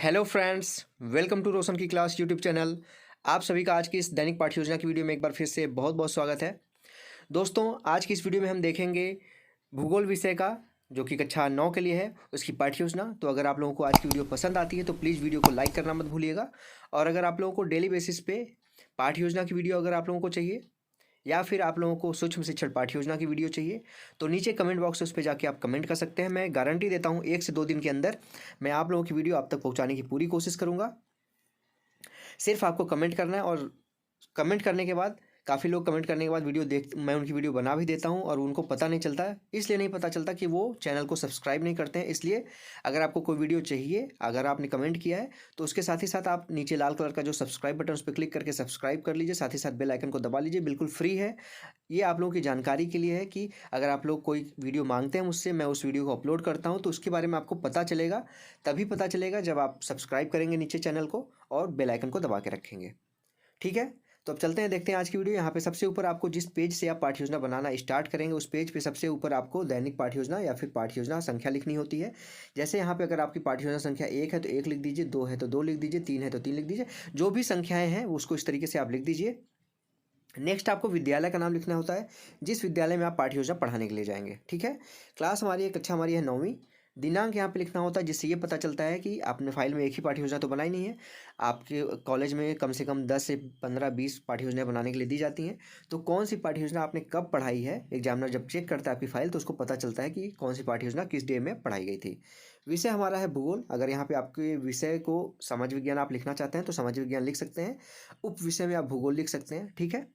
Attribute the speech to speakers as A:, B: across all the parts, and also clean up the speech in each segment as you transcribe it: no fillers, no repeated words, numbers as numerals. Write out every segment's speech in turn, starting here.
A: Hello friends, welcome to रोशन की class YouTube channel. आप सभी का आज की इस दैनिक पाठ्य योजना की वीडियो में एक बार फिर से बहुत बहुत स्वागत है। दोस्तों, आज की इस वीडियो में हम देखेंगे भूगोल विषय का, जो कि कक्षा 9 के लिए है, उसकी पाठ्य योजना। तो अगर आप लोगों को आज की वीडियो पसंद आती है तो प्लीज़ वीडियो को लाइक करना मत भूलिएगा। और अगर आप लोगों को डेली बेसिस पे पाठ्य योजना की वीडियो अगर आप लोगों को चाहिए, या फिर आप लोगों को सूक्ष्म शिक्षण पाठ्य योजना की वीडियो चाहिए, तो नीचे कमेंट बॉक्स है, उस पर जाके आप कमेंट कर सकते हैं। मैं गारंटी देता हूँ 1 से 2 दिन के अंदर मैं आप लोगों की वीडियो आप तक पहुँचाने की पूरी कोशिश करूँगा। सिर्फ आपको कमेंट करना है, और कमेंट करने के बाद काफ़ी लोग कमेंट करने के बाद मैं उनकी वीडियो बना भी देता हूं, और उनको पता नहीं चलता है। इसलिए नहीं पता चलता कि वो चैनल को सब्सक्राइब नहीं करते हैं। इसलिए अगर आपको कोई वीडियो चाहिए, अगर आपने कमेंट किया है, तो उसके साथ ही साथ आप नीचे लाल कलर का जो सब्सक्राइब बटन, उस पर क्लिक करके सब्सक्राइब कर लीजिए। साथ ही साथ बेल आइकन को दबा लीजिए, बिल्कुल फ्री है। ये आप लोगों की जानकारी के लिए है कि अगर आप लोग कोई वीडियो मांगते हैं मुझसे, मैं उस वीडियो को अपलोड करता हूँ, तो उसके बारे में आपको पता चलेगा। तभी पता चलेगा जब आप सब्सक्राइब करेंगे नीचे चैनल को और बेल आइकन को दबा के रखेंगे। ठीक है, तो अब चलते हैं, देखते हैं आज की वीडियो। यहाँ पे सबसे ऊपर आपको जिस पेज से आप पाठ्य योजना बनाना स्टार्ट करेंगे, उस पेज पे सबसे ऊपर आपको दैनिक पाठ्य योजना या फिर पाठ्य योजना संख्या लिखनी होती है। जैसे यहाँ पे अगर आपकी पाठ्य योजना संख्या 1 है तो 1 लिख दीजिए, 2 है तो 2 लिख दीजिए, 3 है तो 3 लिख दीजिए। जो भी संख्याएं हैं उसको इस तरीके से आप लिख दीजिए। नेक्स्ट आपको विद्यालय का नाम लिखना होता है, जिस विद्यालय में आप पाठ्य योजना पढ़ाने के लिए जाएंगे। ठीक है, क्लास हमारी है, कक्षा हमारी है 9वीं। दिनांक यहाँ पे लिखना होता है, जिससे ये पता चलता है कि आपने फाइल में एक ही पाठ्य योजना तो बनाई नहीं है। आपके कॉलेज में कम से कम 10 से 15-20 पाठ्य योजनाएं बनाने के लिए दी जाती हैं। तो कौन सी पाठ्य योजना आपने कब पढ़ाई है, एग्जामिनर जब चेक करता है आपकी फाइल, तो उसको पता चलता है कि कौन सी पाठ्य योजना किस डे में पढ़ाई गई थी। विषय हमारा है भूगोल। अगर यहाँ पे आपके विषय को समाज विज्ञान आप लिखना चाहते हैं तो समाज विज्ञान लिख सकते हैं। उप विषय में आप भूगोल लिख सकते हैं। ठीक है,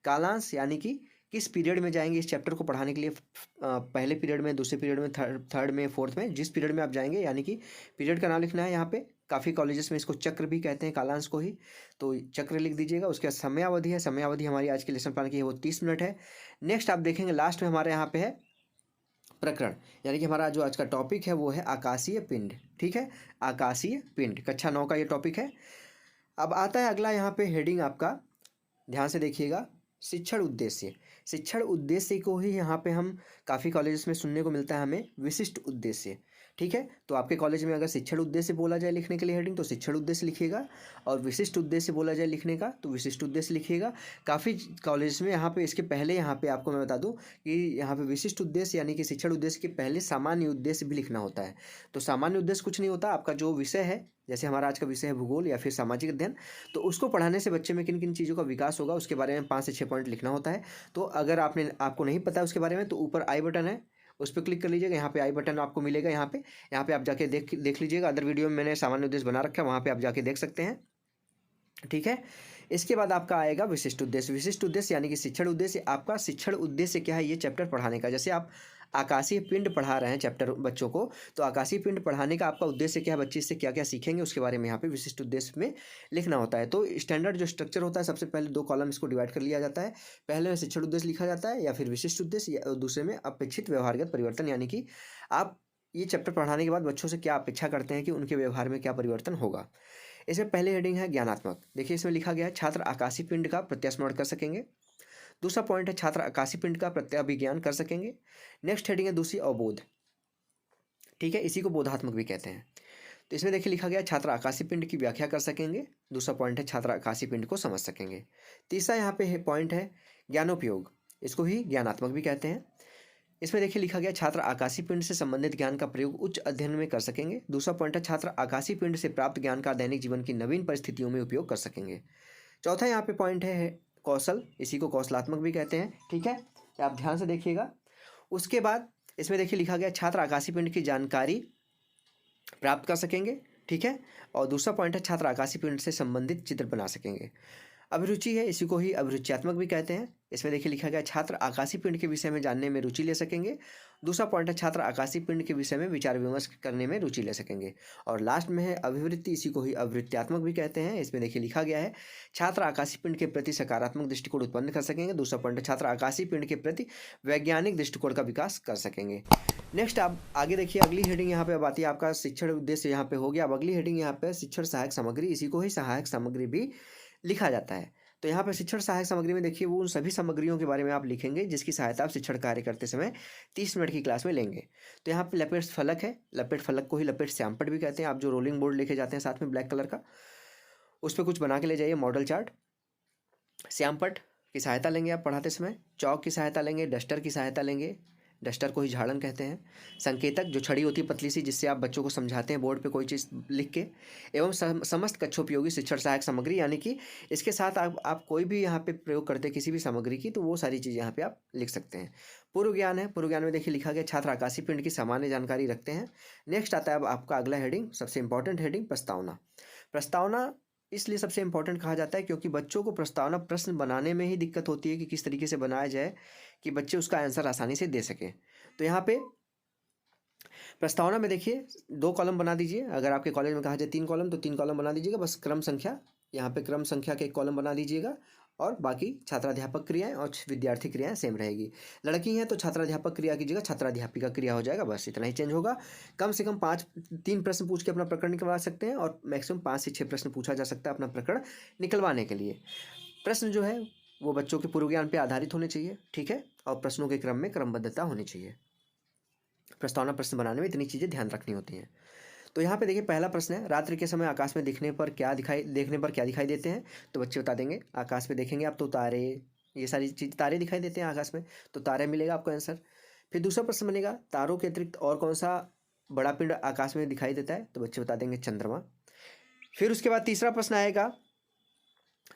A: कालांश यानी कि किस पीरियड में जाएंगे इस चैप्टर को पढ़ाने के लिए, पहले पीरियड में, दूसरे पीरियड में, थर्ड में, फोर्थ में, जिस पीरियड में आप जाएंगे, यानी कि पीरियड का नाम लिखना है। यहाँ पे काफ़ी कॉलेजेस में इसको चक्र भी कहते हैं, कालांश को ही, तो चक्र लिख दीजिएगा। उसके बाद समयावधि है, समयावधि हमारी आज के लेसन प्लान की है वो 30 मिनट है। नेक्स्ट आप देखेंगे लास्ट में हमारे यहाँ पे है प्रकरण, यानी कि हमारा जो आज का टॉपिक है वो है आकाशीय पिंड। ठीक है, आकाशीय पिंड कक्षा 9 का ये टॉपिक है। अब आता है अगला, यहाँ पे हेडिंग आपका ध्यान से देखिएगा, शिक्षण उद्देश्य। शिक्षण उद्देश्य को ही यहाँ पे हम काफ़ी कॉलेजेस में सुनने को मिलता है हमें विशिष्ट उद्देश्य। ठीक है, तो आपके कॉलेज में अगर शिक्षण उद्देश्य बोला जाए लिखने के लिए हेडिंग, तो शिक्षण उद्देश्य लिखिएगा, और विशिष्ट उद्देश्य बोला जाए लिखने का तो विशिष्ट उद्देश्य लिखिएगा। काफ़ी कॉलेज में यहाँ पे, इसके पहले यहाँ पे आपको मैं बता दूँ कि यहाँ पे विशिष्ट उद्देश्य यानी कि शिक्षण उद्देश्य के पहले सामान्य उद्देश्य भी लिखना होता है। तो सामान्य उद्देश्य कुछ नहीं होता, आपका जो विषय है, जैसे हमारा आज का विषय है भूगोल या फिर सामाजिक अध्ययन, तो उसको पढ़ाने से बच्चे में किन किन चीज़ों का विकास होगा उसके बारे में 5 से 6 पॉइंट लिखना होता है। तो अगर आपको नहीं पता है उसके बारे में, तो ऊपर आई बटन है, उस पर क्लिक कर लीजिएगा। यहाँ पे आई बटन आपको मिलेगा, यहाँ पे आप जाके देख लीजिएगा। अदर वीडियो में मैंने सामान्य उद्देश्य बना रखा है, वहाँ पे आप जाके देख सकते हैं। ठीक है, इसके बाद आपका आएगा विशिष्ट उद्देश्य। विशिष्ट उद्देश्य यानी कि शिक्षण उद्देश्य। आपका शिक्षण उद्देश्य क्या है ये चैप्टर पढ़ाने का, जैसे आप आकाशीय पिंड पढ़ा रहे हैं चैप्टर बच्चों को, तो आकाशीय पिंड पढ़ाने का आपका उद्देश्य क्या है, बच्चे इससे क्या क्या सीखेंगे, उसके बारे में यहाँ पे विशिष्ट उद्देश्य में लिखना होता है। तो स्टैंडर्ड जो स्ट्रक्चर होता है, सबसे पहले 2 कॉलम इसको डिवाइड कर लिया जाता है। पहले में शिक्षण उद्देश्य लिखा जाता है या फिर विशिष्ट उद्देश्य, और दूसरे में अपेक्षित व्यवहारगत परिवर्तन, यानी कि आप ये चैप्टर पढ़ाने के बाद बच्चों से क्या अपेक्षा करते हैं कि उनके व्यवहार में क्या परिवर्तन होगा। इसमें पहले हेडिंग है ज्ञानात्मक। देखिए इसमें लिखा गया है छात्र आकाशीय पिंड का प्रत्यास्मरण कर सकेंगे। दूसरा पॉइंट है छात्र आकाशीय पिंड का प्रत्याभिज्ञान कर सकेंगे। नेक्स्ट हेडिंग है दूसरी अवबोध। ठीक है, इसी को बोधात्मक भी कहते हैं। तो इसमें देखिए लिखा गया छात्र आकाशीय पिंड की व्याख्या कर सकेंगे। दूसरा पॉइंट है छात्र आकाशीय पिंड को समझ सकेंगे। तीसरा यहाँ पे पॉइंट है ज्ञानोपयोग, इसको ही ज्ञानात्मक भी कहते हैं। इसमें देखिए लिखा गया छात्र आकाशीय पिंड से संबंधित ज्ञान का प्रयोग उच्च अध्ययन में कर सकेंगे। दूसरा पॉइंट है छात्र आकाशीय पिंड से प्राप्त ज्ञान का दैनिक जीवन की नवीन परिस्थितियों में उपयोग कर सकेंगे। चौथा यहाँ पे पॉइंट है कौशल, इसी को कौशलात्मक भी कहते हैं। ठीक है, तो आप ध्यान से देखिएगा। उसके बाद इसमें देखिए लिखा गया छात्र आकाशीय पिंड की जानकारी प्राप्त कर सकेंगे। ठीक है, और दूसरा पॉइंट है छात्र आकाशीय पिंड से संबंधित चित्र बना सकेंगे। अभिरुचि है, इसी को ही अभिरुच्यात्मक भी कहते हैं। इसमें देखिए लिखा गया छात्र आकाशीय पिंड के विषय में जानने में रुचि ले सकेंगे। दूसरा पॉइंट है छात्र आकाशीय पिंड के विषय में विचार विमर्श करने में रुचि ले सकेंगे। और लास्ट में है अभिवृत्ति, इसी को ही अभिवृत्त्यात्मक भी कहते हैं। इसमें देखिए लिखा गया है छात्र आकाशीय पिंड के प्रति सकारात्मक दृष्टिकोण उत्पन्न कर सकेंगे। दूसरा पॉइंट है छात्र आकाशीय पिंड के प्रति वैज्ञानिक दृष्टिकोण का विकास कर सकेंगे। नेक्स्ट आप आगे देखिए, अगली हेडिंग यहाँ पे अब आती है आपका शिक्षण उद्देश्य यहाँ पे हो गया। अब अगली हेडिंग यहाँ पे शिक्षण सहायक सामग्री, इसी को ही सहायक सामग्री भी लिखा जाता है। तो यहाँ पे शिक्षण सहायक सामग्री में देखिए वो उन सभी सामग्रियों के बारे में आप लिखेंगे जिसकी सहायता आप शिक्षण कार्य करते समय 30 मिनट की क्लास में लेंगे। तो यहाँ पे लपेट फलक है, लपेट फलक को ही लपेट श्यामपट भी कहते हैं। आप जो रोलिंग बोर्ड लेके जाते हैं साथ में ब्लैक कलर का, उस पर कुछ बना के ले जाइए मॉडल चार्ट। श्यामपट की सहायता लेंगे आप पढ़ाते समय, चौक की सहायता लेंगे, डस्टर की सहायता लेंगे, डस्टर को ही झाड़न कहते हैं। संकेतक जो छड़ी होती है पतली सी, जिससे आप बच्चों को समझाते हैं बोर्ड पे कोई चीज़ लिख के। एवं समस्त कक्षोपयोगी शिक्षण सहायक सामग्री, यानी कि इसके साथ आप कोई भी यहाँ पे प्रयोग करते हैं किसी भी सामग्री की, तो वो सारी चीज़ यहाँ पे आप लिख सकते हैं। पूर्व ज्ञान है, पूर्व ज्ञान में देखिए लिखा गया छात्र आकाशीय पिंड की सामान्य जानकारी रखते हैं। नेक्स्ट आता है अब आपका अगला हेडिंग, सबसे इंपॉर्टेंट हेडिंग प्रस्तावना। प्रस्तावना इसलिए सबसे इंपॉर्टेंट कहा जाता है क्योंकि बच्चों को प्रस्तावना प्रश्न बनाने में ही दिक्कत होती है कि किस तरीके से बनाया जाए कि बच्चे उसका आंसर आसानी से दे सकें। तो यहाँ पे प्रस्तावना में देखिए 2 कॉलम बना दीजिए। अगर आपके कॉलेज में कहा जाए 3 कॉलम, तो 3 कॉलम बना दीजिएगा। बस क्रम संख्या, यहाँ पे क्रम संख्या के 1 कॉलम बना दीजिएगा और बाकी छात्राध्यापक क्रियाएं और विद्यार्थी क्रियाएं सेम रहेगी। लड़की हैं तो छात्राध्यापक क्रिया की जगह छात्राध्यापिका क्रिया हो जाएगा, बस इतना ही चेंज होगा। कम से कम 3 प्रश्न पूछ के अपना प्रकरण निकलवा सकते हैं और मैक्सिमम 5 से 6 प्रश्न पूछा जा सकता है अपना प्रकरण निकलवाने के लिए। प्रश्न जो है वो बच्चों के पूर्व ज्ञान पर आधारित होने चाहिए, ठीक है, और प्रश्नों के क्रम में क्रमबद्धता होनी चाहिए। प्रस्तावना प्रश्न बनाने में इतनी चीज़ें ध्यान रखनी होती हैं। तो यहाँ पे देखिए पहला प्रश्न है, रात्रि के समय आकाश में देखने पर क्या दिखाई देते हैं? तो बच्चे बता देंगे आकाश में देखेंगे आप तो तारे, ये सारी चीज़ तारे दिखाई देते हैं आकाश में, तो तारे मिलेगा आपको आंसर। फिर दूसरा प्रश्न बनेगा, तारों के अतिरिक्त और कौन सा बड़ा पिंड आकाश में दिखाई देता है? तो बच्चे बता देंगे चंद्रमा। फिर उसके बाद तीसरा प्रश्न आएगा,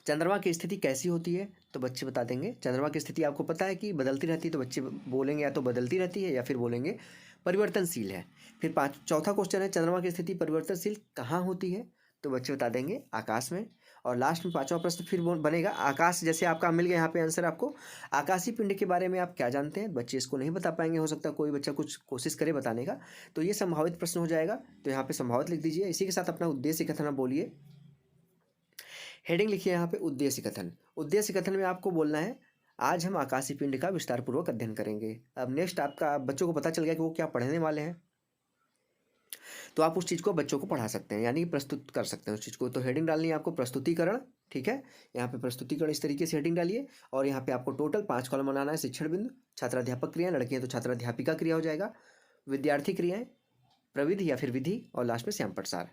A: चंद्रमा की स्थिति कैसी होती है? तो बच्चे बता देंगे चंद्रमा की स्थिति आपको पता है कि बदलती रहती है, तो बच्चे बोलेंगे या तो बदलती रहती है या फिर बोलेंगे परिवर्तनशील है। फिर चौथा क्वेश्चन है, चंद्रमा की स्थिति परिवर्तनशील कहाँ होती है? तो बच्चे बता देंगे आकाश में। और लास्ट में 5वां प्रश्न फिर बनेगा, आकाश, जैसे आपका मिल गया यहाँ पे आंसर आपको, आकाशीय पिंड के बारे में आप क्या जानते हैं? बच्चे इसको नहीं बता पाएंगे, हो सकता है कोई बच्चा कुछ कोशिश करे बताने का, तो ये संभावित प्रश्न हो जाएगा। तो यहाँ पे संभावित लिख दीजिए। इसी के साथ अपना उद्देश्य कथन आप बोलिए। हेडिंग लिखिए यहाँ पे उद्देश्य कथन। उद्देश्य कथन में आपको बोलना है, आज हम आकाशीय पिंड का विस्तारपूर्वक अध्ययन करेंगे। अब नेक्स्ट आपका बच्चों को पता चल गया कि वो क्या पढ़ने वाले हैं, तो आप उस चीज़ को बच्चों को पढ़ा सकते हैं, यानी प्रस्तुत कर सकते हैं उस चीज़ को। तो हेडिंग डालनी है आपको प्रस्तुतिकरण, ठीक है, यहाँ पे प्रस्तुतिकरण इस तरीके से हेडिंग डालिए। और यहाँ पे आपको टोटल 5 कॉलम बनाना है। शिक्षण बिंदु, छात्राध्यापक क्रिया, लड़के हैं तो छात्राध्यापिका क्रिया हो जाएगा, विद्यार्थी क्रियाएं, प्रविधि या फिर विधि, और लास्ट में श्यामपट सार।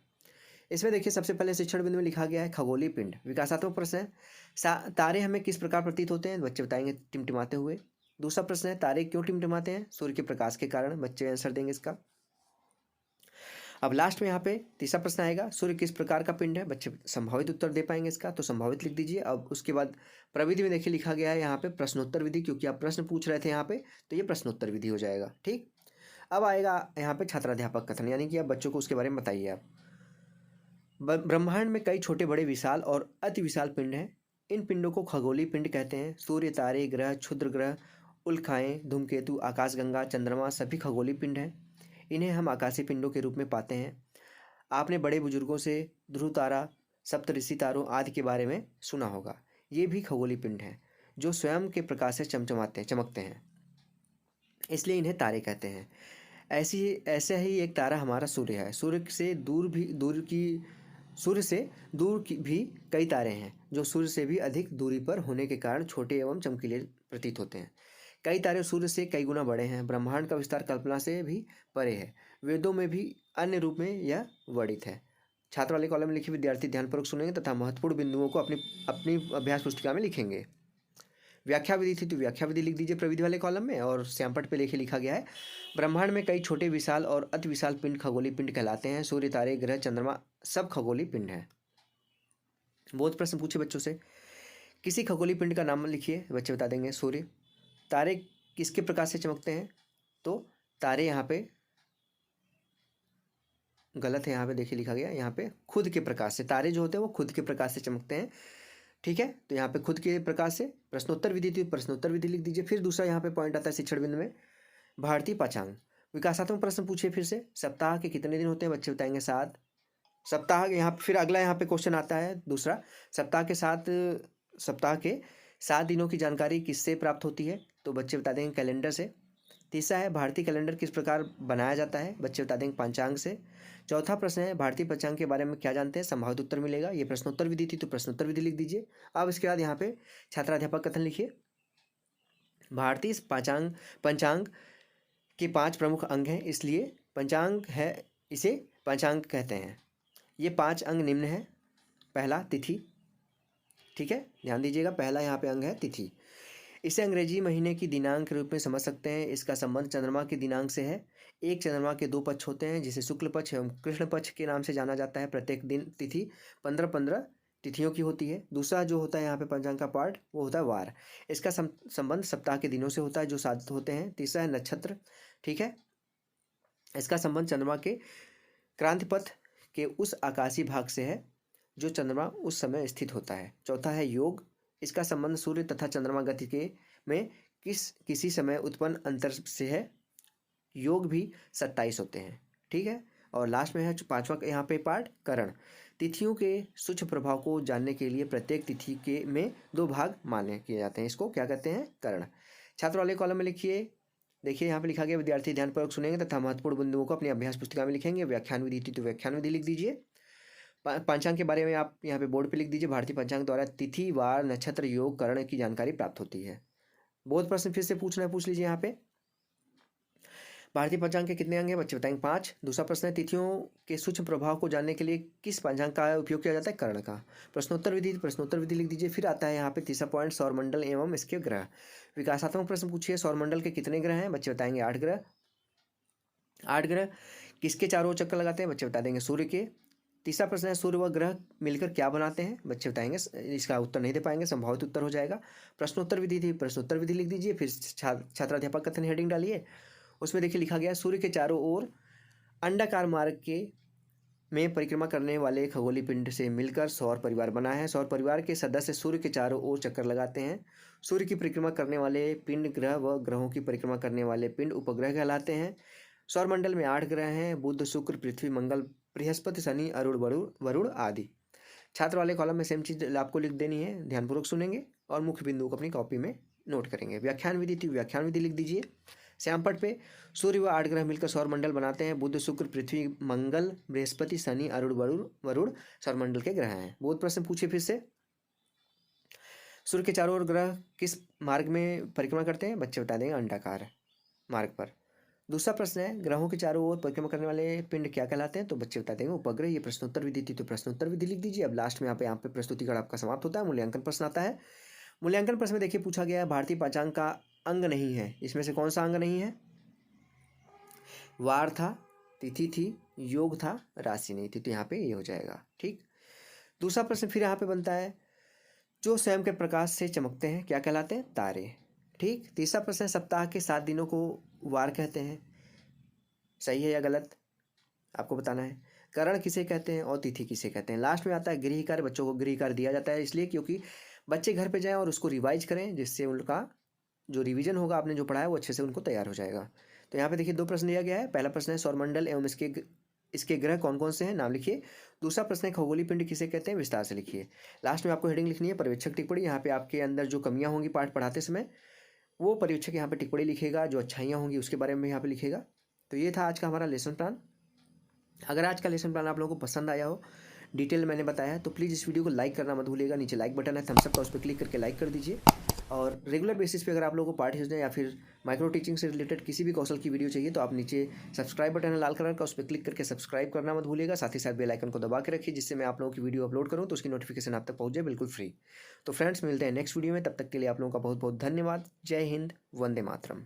A: इसमें देखिए सबसे पहले शिक्षण बिंदु में लिखा गया है खगोलीय पिंड। विकासात्मक प्रश्न है, तारे हमें किस प्रकार प्रतीत होते हैं? बच्चे बताएंगे टिमटिमाते हुए। दूसरा प्रश्न है, तारे क्यों टिमटिमाते हैं? सूर्य के प्रकाश के कारण। बच्चे आंसर देंगे इसका। अब लास्ट में यहाँ पे तीसरा प्रश्न आएगा, सूर्य किस प्रकार का पिंड है? बच्चे संभावित उत्तर दे पाएंगे इसका, तो संभावित लिख दीजिए। अब उसके बाद प्रविधि में देखिए लिखा गया है यहाँ पे प्रश्नोत्तर विधि, क्योंकि आप प्रश्न पूछ रहे थे यहाँ पे, तो ये प्रश्नोत्तर विधि हो जाएगा, ठीक। अब आएगा यहाँ पे छात्राध्यापक कथन, यानी कि आप बच्चों को उसके बारे में बताइए। आप, ब्रह्मांड में कई छोटे बड़े विशाल और अति विशाल पिंड हैं। इन पिंडों को खगोलीय पिंड कहते हैं। सूर्य, तारे, ग्रह, क्षुद्र ग्रह, उल्काएं, धूमकेतु, आकाशगंगा, चंद्रमा सभी खगोलीय पिंड हैं। इन्हें हम आकाशीय पिंडों के रूप में पाते हैं। आपने बड़े बुजुर्गों से ध्रुव तारा, सप्तऋषि तारों आदि के बारे में सुना होगा। ये भी खगोलीय पिंड हैं जो स्वयं के प्रकाश से चमकते हैं, इसलिए इन्हें तारे कहते हैं। ऐसे ही एक तारा हमारा सूर्य है। सूर्य से दूर की भी कई तारे हैं जो सूर्य से भी अधिक दूरी पर होने के कारण छोटे एवं चमकीले प्रतीत होते हैं। कई तारे सूर्य से कई गुना बड़े हैं। ब्रह्मांड का विस्तार कल्पना से भी परे है। वेदों में भी अन्य रूप में यह वर्णित है। छात्र वाले कॉलम में लिखी विद्यार्थी ध्यानपूर्वक सुनेंगे तथा महत्वपूर्ण बिंदुओं को अपनी अभ्यास पुस्तिका में लिखेंगे। व्याख्या विधि थी तो व्याख्या विधि लिख दीजिए प्रविधि वाले कॉलम में। और श्यामपट पे लिखा गया है, ब्रह्मांड में कई छोटे विशाल और अति विशाल पिंड खगोलीय पिंड कहलाते हैं। सूर्य, तारे, ग्रह, चंद्रमा सब खगोलीय पिंड हैं। बहुत प्रश्न पूछे बच्चों से, किसी खगोलीय पिंड का नाम लिखिए। बच्चे बता देंगे सूर्य। तारे किसके प्रकाश से चमकते हैं? तो तारे यहाँ पे गलत है, यहाँ पे देखिए लिखा गया, यहाँ पे खुद के प्रकाश से। तारे जो होते हैं वो खुद के प्रकाश से चमकते हैं, ठीक है। तो यहाँ पे खुद के प्रकाश से। प्रश्नोत्तर विधि थी, प्रश्नोत्तर विधि लिख दीजिए। फिर दूसरा यहाँ पे पॉइंट आता है शिक्षण बिंदु में भारतीय पाचांग। विकासात्मक प्रश्न पूछिए फिर से, सप्ताह के कितने दिन होते हैं? बच्चे बताएंगे 7 सप्ताह। यहाँ फिर अगला यहाँ पे क्वेश्चन आता है दूसरा, सप्ताह के 7 दिनों की जानकारी किससे प्राप्त होती है? तो बच्चे बता देंगे कैलेंडर से। तीसरा है भारतीय कैलेंडर किस प्रकार बनाया जाता है, बच्चे बता देंगे पंचांग से। चौथा प्रश्न है भारतीय पंचांग के बारे में क्या जानते हैं, संभावित उत्तर मिलेगा। ये प्रश्नोत्तर विधि थी तो प्रश्नोत्तर विधि लिख दीजिए। अब इसके बाद यहाँ पे छात्राध्यापक कथन लिखिए। भारतीय पंचांग के 5 प्रमुख अंग हैं, इसलिए पंचांग है, इसे पंचांग कहते हैं। ये 5 अंग निम्न है। पहला तिथि, ठीक है, ध्यान दीजिएगा, पहला यहाँ पे अंग है तिथि। इसे अंग्रेजी महीने की दिनांक के रूप में समझ सकते हैं। इसका संबंध चंद्रमा के दिनांक से है। एक चंद्रमा के 2 पक्ष होते हैं, जिसे शुक्ल पक्ष एवं कृष्ण पक्ष के नाम से जाना जाता है। प्रत्येक दिन तिथि 15-15 तिथियों की होती है। दूसरा जो होता है यहाँ पे पंचांग का पार्ट, वो होता है वार। इसका संबंध सप्ताह के दिनों से होता है जो 7 होते हैं। तीसरा है नक्षत्र, ठीक है, इसका संबंध चंद्रमा के क्रांति पथ के उस आकाशीय भाग से है जो चंद्रमा उस समय स्थित होता है। चौथा है योग, इसका संबंध सूर्य तथा चंद्रमा गति के में किसी समय उत्पन्न अंतर से है। योग भी 27 होते हैं, ठीक है। और लास्ट में है 5वां यहाँ पे पार्ट करण। तिथियों के सूक्ष्म प्रभाव को जानने के लिए प्रत्येक तिथि के में 2 भाग माने किए जाते हैं। इसको क्या कहते हैं, करण। छात्र वाले कॉलम में लिखिए। देखिए यहाँ पे लिखा गया, विद्यार्थी ध्यानपूर्वक सुनेंगे तथा महत्वपूर्ण बिंदुओं को अपनी अभ्यास पुस्तिका में लिखेंगे। व्याख्यान विधि थी तो व्याख्यान विधि लिख दीजिए। पंचांग के बारे में आप यहाँ पे बोर्ड पे लिख दीजिए। भारतीय पंचांग द्वारा तिथि, वार, नक्षत्र, योग, करण की जानकारी प्राप्त होती है। बहुत प्रश्न फिर से पूछना है, पूछ लीजिए। यहाँ पे भारतीय पंचांग के कितने अंग हैं, बच्चे बताएंगे 5। दूसरा प्रश्न है तिथियों के सूक्ष्म प्रभाव को जानने के लिए किस पंचांग का उपयोग किया जाता है, करण का। प्रश्नोत्तर विधि लिख दीजिए। फिर आता है यहाँ पे तीसरा पॉइंट, सौरमंडल एवं इसके ग्रह। विकासात्मक प्रश्न पूछिए, सौरमंडल के कितने ग्रह हैं, बच्चे बताएंगे 8 ग्रह। 8 ग्रह किसके चारों ओर चक्कर लगाते हैं, बच्चे बता देंगे सूर्य के। तीसरा प्रश्न है सूर्य व ग्रह मिलकर क्या बनाते हैं, बच्चे बताएंगे। इसका उत्तर नहीं दे पाएंगे, संभावित उत्तर हो जाएगा। प्रश्नोत्तर विधि थी, प्रश्नोत्तर विधि लिख दीजिए। फिर छात्राध्यापक कथन हेडिंग डालिए। उसमें देखिए लिखा गया, सूर्य के चारों ओर अंडाकार मार्ग के में परिक्रमा करने वाले खगोलीय पिंड से मिलकर सौर परिवार बना है। सौर परिवार के सदस्य सूर्य के चारों ओर चक्कर लगाते हैं। सूर्य की परिक्रमा करने वाले पिंड ग्रह व ग्रहों की परिक्रमा करने वाले पिंड उपग्रह कहलाते हैं। सौरमंडल में 8 ग्रह हैं, बुध, शुक्र, पृथ्वी, मंगल, बृहस्पति, शनि, अरुण, वरुण आदि। छात्र वाले कॉलम में सेम चीज आपको लिख देनी है, ध्यानपूर्वक सुनेंगे और मुख्य बिंदुओं को अपनी कॉपी में नोट करेंगे। व्याख्यान विधि थी, व्याख्यान विधि लिख दीजिए। श्यामपट पे सूर्य व 8 ग्रह मिलकर सौरमंडल बनाते हैं। बुध, शुक्र, पृथ्वी, मंगल, बृहस्पति, शनि, अरुण, वरुण सौरमंडल के ग्रह हैं। बहुत प्रश्न पूछिए फिर से। सूर्य के चारों ओर ग्रह किस मार्ग में परिक्रमा करते हैं, बच्चे बता देंगे अंडाकार मार्ग पर। दूसरा प्रश्न है ग्रहों के चारों ओर परिक्रमा करने वाले पिंड क्या कहलाते हैं, तो बच्चे बता देंगे उपग्रह। ये प्रश्नोत्तर विधि थी तो प्रश्नोत्तर विधि लिख दीजिए। अब लास्ट में यहाँ पे प्रस्तुतिकरण आपका समाप्त होता है, मूल्यांकन प्रश्न आता है। मूल्यांकन प्रश्न में देखिए पूछा गया है भारतीय पंचांग का अंग नहीं है, इसमें से कौन सा अंग नहीं है, वार था, तिथि थी, योग था, राशि नहीं थी, तो यहाँ पे ये हो जाएगा, ठीक। दूसरा प्रश्न फिर यहाँ पे बनता है, जो स्वयं के प्रकाश से चमकते हैं क्या कहलाते हैं, तारे, ठीक। तीसरा प्रश्न है सप्ताह के 7 दिनों को वार कहते हैं, सही है या गलत आपको बताना है। करण किसे कहते हैं और तिथि किसे कहते हैं। लास्ट में आता है गृह कार्य। बच्चों को गृह कार्य दिया जाता है इसलिए क्योंकि बच्चे घर पे जाएं और उसको रिवाइज करें, जिससे उनका जो रिवीजन होगा आपने जो पढ़ा है वो अच्छे से उनको तैयार हो जाएगा। तो यहाँ पे देखिए 2 प्रश्न दिया गया है। पहला प्रश्न है सौरमंडल एवं इसके ग्रह कौन कौन से हैं, नाम लिखिए। दूसरा प्रश्न है खगोलीय पिंड किसे कहते हैं, विस्तार से लिखिए। लास्ट में आपको हेडिंग लिखनी है पर्यवेक्षक टिप्पणी। यहाँ पे आपके अंदर जो कमियाँ होंगी पाठ पढ़ाते समय वो पर्यवेक्षक यहाँ पे टिप्पणी लिखेगा, जो अच्छाइयाँ होंगी उसके बारे में यहाँ पे लिखेगा। तो ये था आज का हमारा लेसन प्लान। अगर आज का लेसन प्लान आप लोगों को पसंद आया हो, डिटेल मैंने बताया है, तो प्लीज़ इस वीडियो को लाइक करना मत भूलिएगा। नीचे लाइक बटन है थम्स अप का, उस पर क्लिक करके लाइक कर दीजिए। और रेगुलर बेसिस पे अगर आप लोगों को पाठ योजना या फिर माइक्रो टीचिंग से रिलेटेड किसी भी कौशल की वीडियो चाहिए तो आप नीचे सब्सक्राइब बटन है लाल कलर का, उस पर क्लिक करके सब्सक्राइब करना मत भूलिएगा। साथ ही साथ बेल आइकन को दबा के रखिए, जिससे मैं आप लोगों की वीडियो अपलोड करूँ तो उसकी नोटिफिकेशन आप तक पहुँच जाए बिल्कुल फ्री। तो फ्रेंड्स मिलते हैं नेक्स्ट वीडियो में, तब तक के लिए आप लोगों का बहुत बहुत धन्यवाद। जय हिंद, वंदे मातरम।